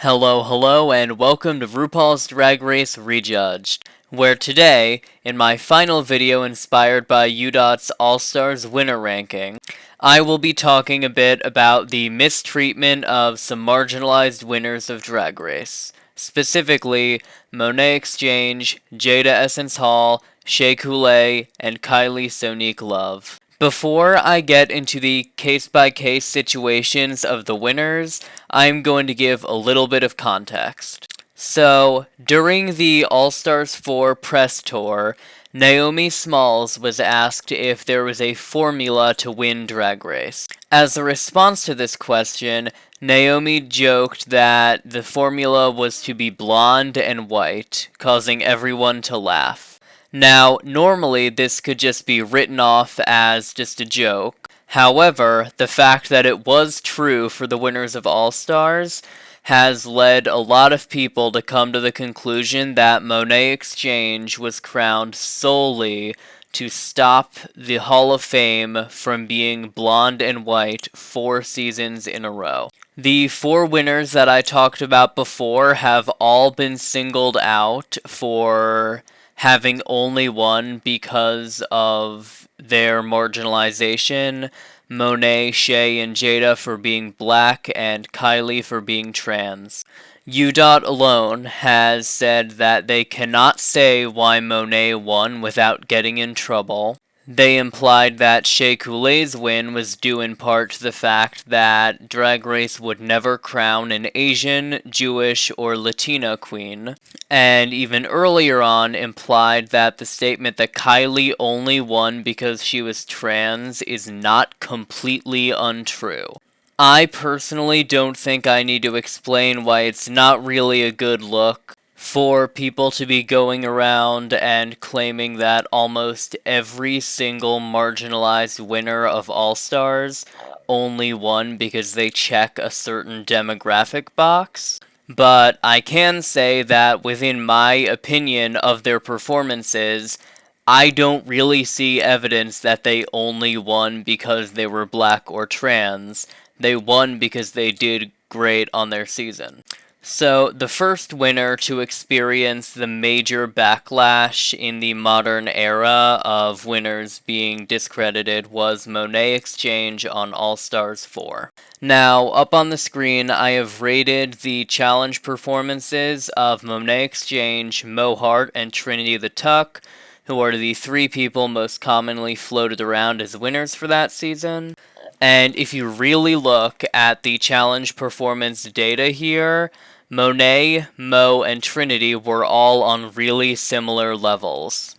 Hello, and welcome to RuPaul's Drag Race Rejudged, where today, in my final video inspired by UDOT's All-Stars winner ranking, I will be talking a bit about the mistreatment of some marginalized winners of Drag Race. Specifically, Monét Exchange, Jaida Essence Hall, Shea Coulee, and Kylie Sonique Love. Before I get into the case-by-case situations of the winners, I'm going to give a little bit of context. So, during the All-Stars 4 press tour, Naomi Smalls was asked if there was a formula to win Drag Race. As a response to this question, Naomi joked that the formula was to be blonde and white, causing everyone to laugh. Now, normally this could just be written off as just a joke. However, the fact that it was true for the winners of All-Stars has led a lot of people to come to the conclusion that Monét Exchange was crowned solely to stop the Hall of Fame from being blonde and white 4 seasons in a row. The 4 winners that I talked about before have all been singled out for having only won because of their marginalization. Monét, Shea, and Jaida for being black, and Kylie for being trans. UDOT alone has said that they cannot say why Monét won without getting in trouble. They implied that Shea Coulee's win was due in part to the fact that Drag Race would never crown an Asian, Jewish, or Latina queen, and even earlier on implied that the statement that Kylie only won because she was trans is not completely untrue. I personally don't think I need to explain why it's not really a good look for people to be going around and claiming that almost every single marginalized winner of All-Stars only won because they check a certain demographic box. But I can say that within my opinion of their performances, I don't really see evidence that they only won because they were black or trans. They won because they did great on their season. So, the first winner to experience the major backlash in the modern era of winners being discredited was Monét Exchange on All-Stars 4. Now, up on the screen, I have rated the challenge performances of Monét Exchange, Mo Hart, and Trinity the Tuck, who are the 3 people most commonly floated around as winners for that season. And if you really look at the challenge performance data here, Monét, Mo, and Trinity were all on really similar levels.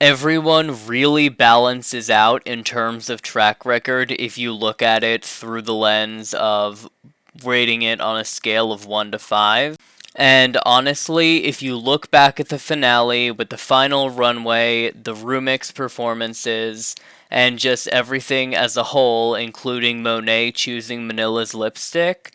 Everyone really balances out in terms of track record if you look at it through the lens of rating it on a scale of 1 to 5. And honestly, if you look back at the finale with the final runway, the Rumix performances, and just everything as a whole, including Monét choosing Manila's lipstick,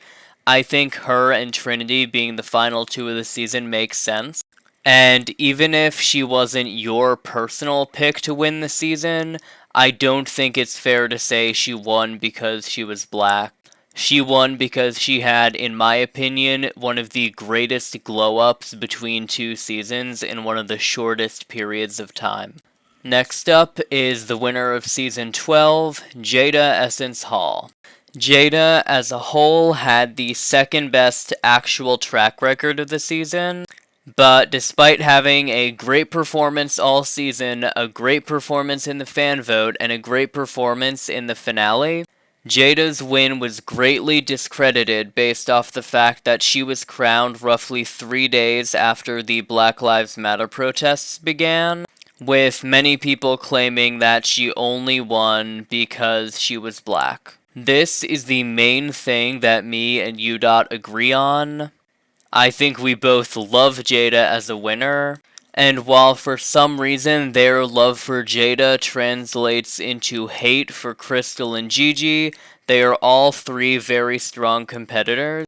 I think her and Trinity being the final 2 of the season makes sense. And even if she wasn't your personal pick to win the season, I don't think it's fair to say she won because she was black. She won because she had, in my opinion, one of the greatest glow-ups between 2 seasons in one of the shortest periods of time. Next up is the winner of Season 12, Jaida Essence Hall. Jaida, as a whole, had the second best actual track record of the season, but despite having a great performance all season, a great performance in the fan vote, and a great performance in the finale, Jaida's win was greatly discredited based off the fact that she was crowned roughly 3 days after the Black Lives Matter protests began, with many people claiming that she only won because she was black. This is the main thing that me and UDOT agree on. I think we both love Jaida as a winner, and while for some reason their love for Jaida translates into hate for Crystal and Gigi, they are all 3 very strong competitors.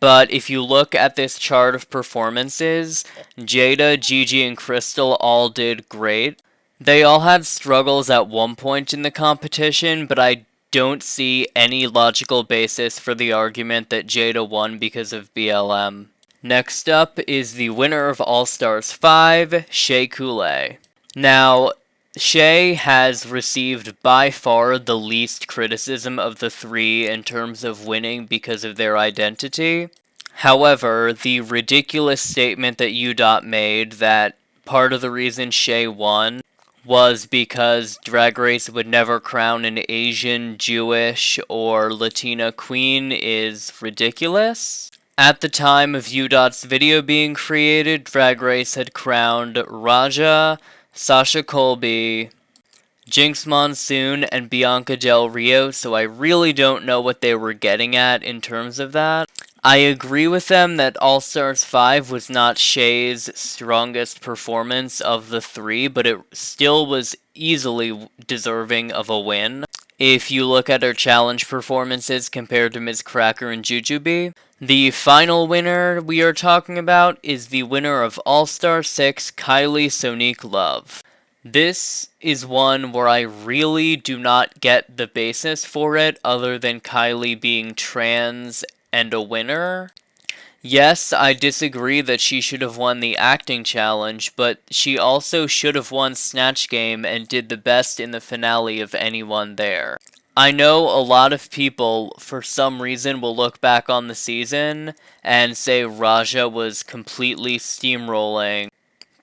But if you look at this chart of performances, Jaida, Gigi, and Crystal all did great. They all had struggles at one point in the competition, but I don't see any logical basis for the argument that Jaida won because of BLM. Next up is the winner of All-Stars 5, Shea Coulee. Now, Shea has received by far the least criticism of the three in terms of winning because of their identity. However, the ridiculous statement that UDOT made that part of the reason Shea won was because Drag Race would never crown an Asian, Jewish, or Latina queen is ridiculous. At the time of UDOT's video being created, Drag Race had crowned Raja, Sasha Colby, Jinx Monsoon, and Bianca Del Rio, so I really don't know what they were getting at in terms of that. I agree with them that All-Stars 5 was not Shea's strongest performance of the three, but it still was easily deserving of a win. If you look at her challenge performances compared to Ms. Cracker and Jujubee. The final winner we are talking about is the winner of All-Star 6, Kylie Sonique Love. This is one where I really do not get the basis for it other than Kylie being trans and a winner. Yes, I disagree that she should have won the acting challenge, but she also should have won Snatch Game and did the best in the finale of anyone there. I know a lot of people, for some reason, will look back on the season and say Raja was completely steamrolling,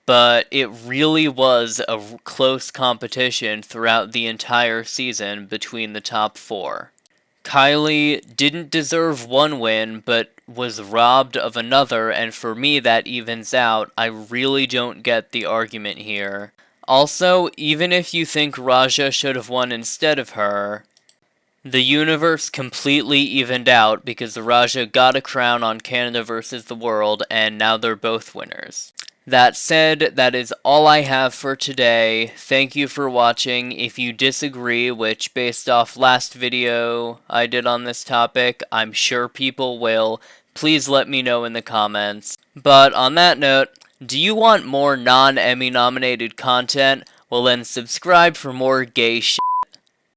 but it really was a close competition throughout the entire season between the top four. Kylie didn't deserve one win, but was robbed of another, and for me that evens out. I really don't get the argument here. Also, even if you think Raja should have won instead of her, the universe completely evened out because Raja got a crown on Canada vs. the World, and now they're both winners. That said, that is all I have for today. Thank you for watching. If you disagree, which based off last video I did on this topic, I'm sure people will, please let me know in the comments. But on that note, do you want more non-Emmy nominated content? Well then subscribe for more gay shit.